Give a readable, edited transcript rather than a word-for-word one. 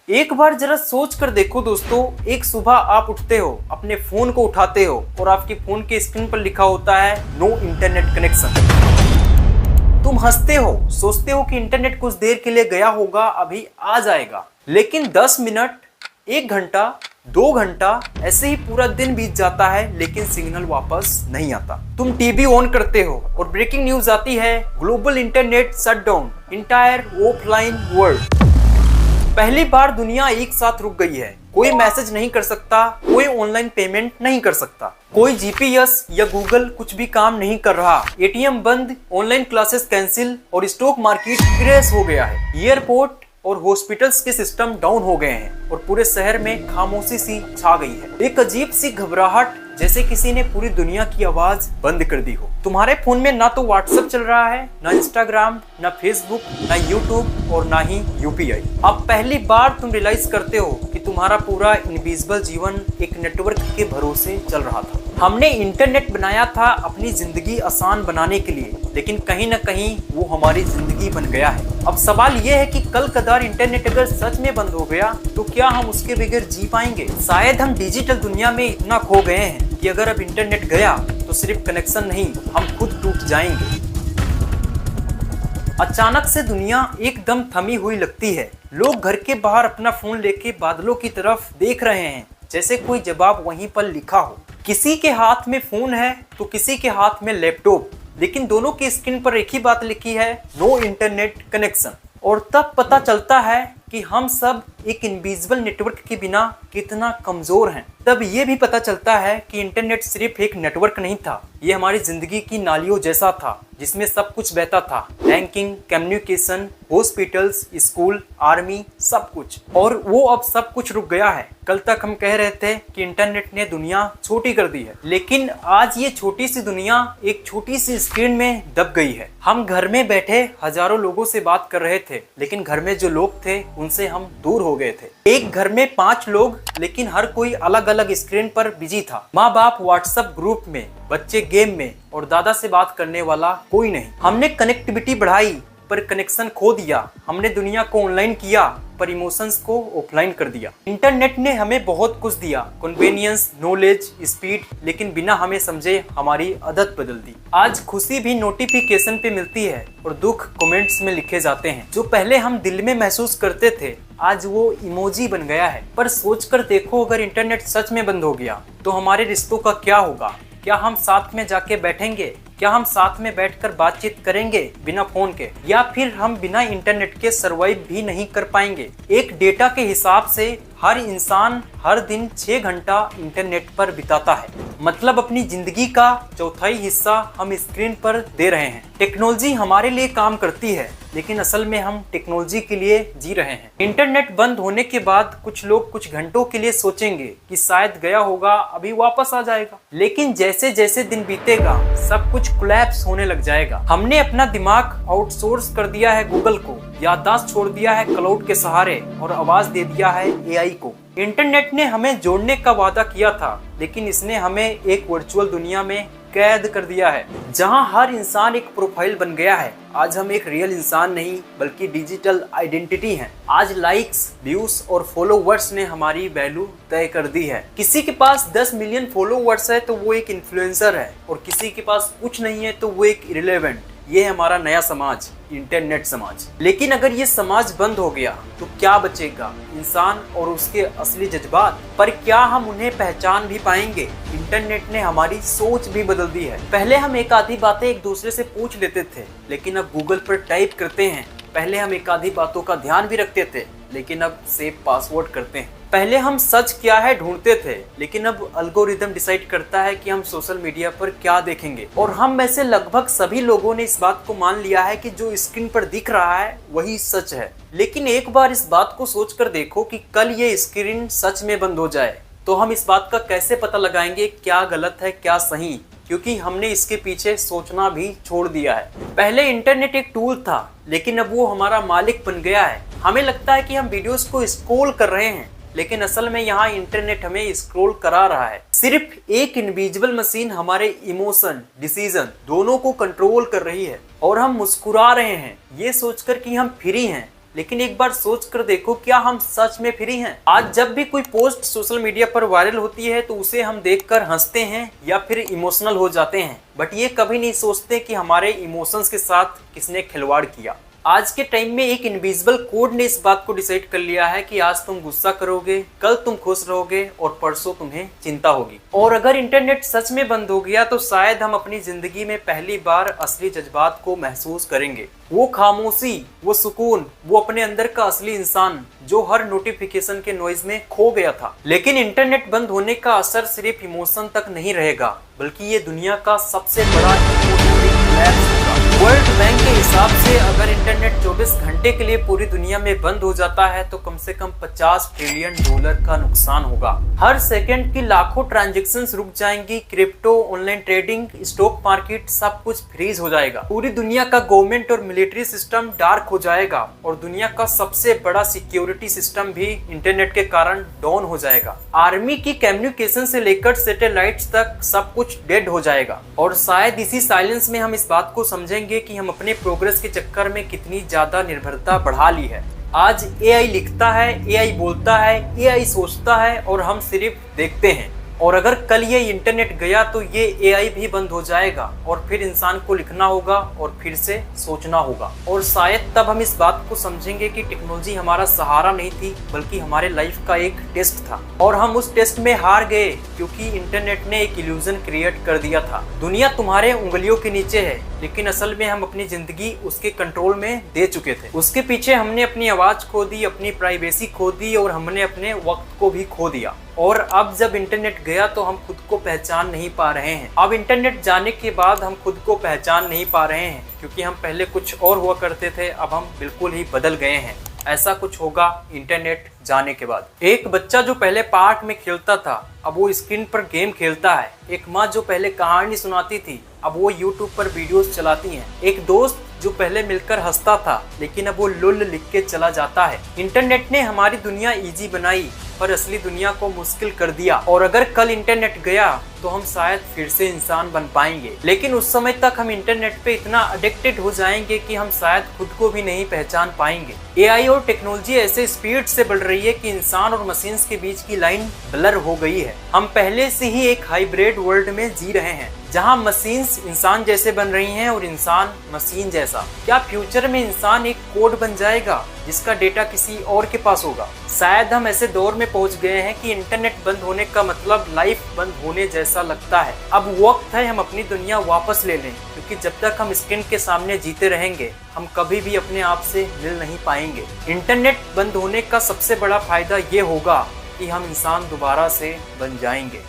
एक बार जरा सोच कर देखो दोस्तों, एक सुबह आप उठते हो, अपने फोन को उठाते हो और आपके फोन के स्क्रीन पर लिखा होता है नो इंटरनेट कनेक्शन। तुम हंसते हो, सोचते हो कि इंटरनेट कुछ देर के लिए गया होगा, अभी आ जाएगा। लेकिन 10 मिनट, 1 घंटा, 2 घंटा ऐसे ही पूरा दिन बीत जाता है, लेकिन सिग्नल वापस नहीं आता। तुम टीवी ऑन करते हो और ब्रेकिंग न्यूज आती है, global internet shutdown, entire offline world. पहली बार दुनिया एक साथ रुक गई है। कोई मैसेज नहीं कर सकता, कोई ऑनलाइन पेमेंट नहीं कर सकता, कोई जीपीएस या गूगल कुछ भी काम नहीं कर रहा। एटीएम बंद, ऑनलाइन क्लासेस कैंसिल और स्टॉक मार्केट क्रैश हो गया है। एयरपोर्ट और हॉस्पिटल्स के सिस्टम डाउन हो गए हैं और पूरे शहर में खामोशी सी छा गई है। एक अजीब सी घबराहट, जैसे किसी ने पूरी दुनिया की आवाज बंद कर दी हो। तुम्हारे फोन में ना तो व्हाट्सएप चल रहा है, ना इंस्टाग्राम, ना फेसबुक, ना यूट्यूब और ना ही यूपीआई। अब पहली बार तुम रियलाइज करते हो कि तुम्हारा पूरा इनविजिबल जीवन एक नेटवर्क के भरोसे चल रहा था। हमने इंटरनेट बनाया था अपनी जिंदगी आसान बनाने के लिए, लेकिन कहीं ना कहीं वो हमारी जिंदगी बन गया है। अब सवाल ये है कि कल कदार इंटरनेट अगर सच में बंद हो गया तो क्या हम उसके बगैर जी पाएंगे? शायद हम डिजिटल दुनिया में इतना खो गए हैं कि अगर अब इंटरनेट गया तो सिर्फ कनेक्शन नहीं, हम खुद टूट जाएंगे। अचानक से दुनिया एकदम थमी हुई लगती है। लोग घर के बाहर अपना फोन लेके बादलों की तरफ देख रहे हैं, जैसे कोई जवाब वहीं पर लिखा हो। किसी के हाथ में फोन है तो किसी के हाथ में लैपटॉप, लेकिन दोनों की स्क्रीन पर एक ही बात लिखी है, नो इंटरनेट कनेक्शन। और तब पता चलता है कि हम सब एक इनविजिबल नेटवर्क के बिना कितना कमजोर हैं। तब ये भी पता चलता है कि इंटरनेट सिर्फ एक नेटवर्क नहीं था, ये हमारी जिंदगी की नालियों जैसा था, जिसमें सब कुछ बहता था। Banking, communication, hospitals, school, army, सब कुछ। और वो अब सब कुछ रुक गया है। कल तक हम कह रहे थे कि इंटरनेट ने दुनिया छोटी कर दी है, लेकिन आज ये छोटी सी दुनिया एक छोटी सी स्क्रीन में दब गई है। हम घर में बैठे हजारों लोगों से बात कर रहे थे, लेकिन घर में जो लोग थे उनसे हम दूर हो गए थे। एक घर में 5 लोग, लेकिन हर कोई अलग अलग स्क्रीन पर बिजी था। माँ बाप व्हाट्सएप ग्रुप में, बच्चे गेम में और दादा से बात करने वाला कोई नहीं। हमने कनेक्टिविटी बढ़ाई पर कनेक्शन खो दिया। हमने दुनिया को ऑनलाइन किया पर इमोशंस को ऑफलाइन कर दिया। इंटरनेट ने हमें बहुत कुछ दिया, कन्वीनियंस, नॉलेज, स्पीड, लेकिन बिना हमें समझे हमारी आदत बदल दी। आज खुशी भी नोटिफिकेशन पे मिलती है और दुख कमेंट्स में लिखे जाते हैं। जो पहले हम दिल में महसूस करते थे, आज वो इमोजी बन गया है। पर सोचकर देखो, अगर इंटरनेट सच में बंद हो गया तो हमारे रिश्तों का क्या होगा? क्या हम साथ में जाके बैठेंगे? क्या हम साथ में बैठकर बातचीत करेंगे बिना फोन के? या फिर हम बिना इंटरनेट के सरवाइव भी नहीं कर पाएंगे? एक डेटा के हिसाब से हर इंसान हर दिन 6 घंटा इंटरनेट पर बिताता है। मतलब अपनी जिंदगी का चौथाई हिस्सा हम स्क्रीन पर दे रहे हैं। टेक्नोलॉजी हमारे लिए काम करती है, लेकिन असल में हम टेक्नोलॉजी के लिए जी रहे हैं। इंटरनेट बंद होने के बाद कुछ लोग कुछ घंटों के लिए सोचेंगे कि शायद गया होगा, अभी वापस आ जाएगा। लेकिन जैसे जैसे दिन बीतेगा सब कुछ कोलैप्स होने लग जाएगा। हमने अपना दिमाग आउटसोर्स कर दिया है गूगल को, याददाश्त छोड़ दिया है क्लाउड के सहारे और आवाज दे दिया है एआई को। इंटरनेट ने हमें जोड़ने का वादा किया था, लेकिन इसने हमें एक वर्चुअल दुनिया में कैद कर दिया है, जहां हर इंसान एक प्रोफाइल बन गया है। आज हम एक रियल इंसान नहीं बल्कि डिजिटल आइडेंटिटी हैं। आज लाइक्स, व्यूज और फॉलोवर्स ने हमारी वैल्यू तय कर दी है। किसी के पास 10 मिलियन फॉलोवर्स है तो वो एक इन्फ्लुएंसर है, और किसी के पास कुछ नहीं है तो वो एक इररिलेवेंट। ये है हमारा नया समाज, इंटरनेट समाज। लेकिन अगर ये समाज बंद हो गया तो क्या बचेगा? इंसान और उसके असली जज्बात। पर क्या हम उन्हें पहचान भी पाएंगे? इंटरनेट ने हमारी सोच भी बदल दी है। पहले हम एक आधी बातें एक दूसरे से पूछ लेते थे, लेकिन अब गूगल पर टाइप करते हैं। पहले हम एक आधी बातों का ध्यान भी रखते थे, लेकिन अब सेव पासवर्ड करते हैं। पहले हम सच क्या है ढूंढते थे, लेकिन अब एल्गोरिदम डिसाइड करता है कि हम सोशल मीडिया पर क्या देखेंगे। और हम में से लगभग सभी लोगों ने इस बात को मान लिया है कि जो स्क्रीन पर दिख रहा है वही सच है। लेकिन एक बार इस बात को सोचकर देखो कि कल ये स्क्रीन सच में बंद हो जाए तो हम इस बात का कैसे पता लगाएंगे क्या गलत है क्या सही? क्योंकि हमने इसके पीछे सोचना भी छोड़ दिया है। पहले इंटरनेट एक टूल था, लेकिन अब वो हमारा मालिक बन गया है। हमें लगता है कि हम वीडियोस को स्क्रॉल कर रहे हैं, लेकिन असल में यहाँ इंटरनेट हमें स्क्रॉल करा रहा है। सिर्फ एक इनविजिबल मशीन हमारे इमोशन, डिसीजन दोनों को कंट्रोल कर रही है। और हम मुस्कुरा रहे हैं ये सोचकर कि हम फ्री हैं, लेकिन एक बार सोच कर देखो, क्या हम सच में फ्री हैं? आज जब भी कोई पोस्ट सोशल मीडिया पर वायरल होती है तो उसे हम देखकर हंसते हैं या फिर इमोशनल हो जाते हैं, बट ये कभी नहीं सोचते कि हमारे इमोशंस के साथ किसने खिलवाड़ किया। आज के टाइम में एक इनविजिबल कोड ने इस बात को डिसाइड कर लिया है कि आज तुम गुस्सा करोगे, कल तुम खुश रहोगे और परसों तुम्हें चिंता होगी। और अगर इंटरनेट सच में बंद हो गया तो शायद हम अपनी जिंदगी में पहली बार असली जज्बात को महसूस करेंगे। वो खामोशी, वो सुकून, वो अपने अंदर का असली इंसान जो हर नोटिफिकेशन के नॉइज में खो गया था। लेकिन इंटरनेट बंद होने का असर सिर्फ इमोशन तक नहीं रहेगा, बल्कि ये दुनिया का सबसे बड़ा वर्ल्ड बैंक के हिसाब से अगर इंटरनेट 24 घंटे के लिए पूरी दुनिया में बंद हो जाता है तो कम से कम $50 ट्रिलियन का नुकसान होगा। हर सेकंड की लाखों ट्रांजैक्शंस रुक जाएंगी, crypto, online trading, stock market सब कुछ फ्रीज हो जाएगा। पूरी दुनिया का गवर्नमेंट और मिलिट्री सिस्टम डार्क हो जाएगा और दुनिया का सबसे बड़ा सिक्योरिटी सिस्टम भी इंटरनेट के कारण डाउन हो जाएगा। आर्मी की कम्युनिकेशन से लेकर सैटेलाइट्स तक सब कुछ डेड हो जाएगा। और शायद इसी साइलेंस में हम इस बात को समझेंगे कि हम अपने प्रोग्रेस के चक्कर में कितनी ज्यादा निर्भरता बढ़ा ली है। आज एआई लिखता है, एआई बोलता है, एआई सोचता है और हम सिर्फ देखते हैं। और अगर कल ये इंटरनेट गया तो ये एआई भी बंद हो जाएगा और फिर इंसान को लिखना होगा और फिर से सोचना होगा। और शायद तब हम इस बात को समझेंगे कि टेक्नोलॉजी हमारा सहारा नहीं थी, बल्कि हमारे लाइफ का एक टेस्ट था और हम उस टेस्ट में हार गए क्योंकि इंटरनेट ने एक इल्यूजन क्रिएट कर दिया था। दुनिया तुम्हारे उंगलियों के नीचे है, लेकिन असल में हम अपनी जिंदगी उसके कंट्रोल में दे चुके थे। उसके पीछे हमने अपनी आवाज खो दी, अपनी प्राइवेसी खो दी और हमने अपने वक्त को भी खो दिया। और अब जब इंटरनेट गया तो हम खुद को पहचान नहीं पा रहे हैं। अब इंटरनेट जाने के बाद हम खुद को पहचान नहीं पा रहे हैं, क्योंकि हम पहले कुछ और हुआ करते थे, अब हम बिल्कुल ही बदल गए हैं। ऐसा कुछ होगा इंटरनेट जाने के बाद। एक बच्चा जो पहले पार्क में खेलता था, अब वो स्क्रीन पर गेम खेलता है। एक माँ जो पहले कहानी सुनाती थी, अब वो यूट्यूब पर वीडियोस चलाती हैं। एक दोस्त जो पहले मिलकर हंसता था, लेकिन अब वो लुल लिख के चला जाता है। इंटरनेट ने हमारी दुनिया इजी बनाई, पर असली दुनिया को मुश्किल कर दिया। और अगर कल इंटरनेट गया तो हम शायद फिर से इंसान बन पाएंगे, लेकिन उस समय तक हम इंटरनेट पे इतना एडिक्टेड हो जाएंगे कि हम शायद खुद को भी नहीं पहचान पाएंगे। एआई और टेक्नोलॉजी ऐसे स्पीड से बढ़ रही है कि इंसान और मशीन्स के बीच की लाइन ब्लर हो गई है। हम पहले से ही एक हाइब्रिड वर्ल्ड में जी रहे हैं, जहां मशीन्स इंसान जैसे बन रही हैं और इंसान मशीन जैसा। क्या फ्यूचर में इंसान एक कोड बन जाएगा जिसका डेटा किसी और के पास होगा? शायद हम ऐसे दौर में पहुंच गए हैं कि इंटरनेट बंद होने का मतलब लाइफ बंद होने जैसा लगता है। अब वक्त है हम अपनी दुनिया वापस ले लें, क्योंकि जब तक हम स्क्रीन के सामने जीते रहेंगे हम कभी भी अपने आप से मिल नहीं पाएंगे। इंटरनेट बंद होने का सबसे बड़ा फायदा ये होगा कि हम इंसान दोबारा से बन जाएंगे।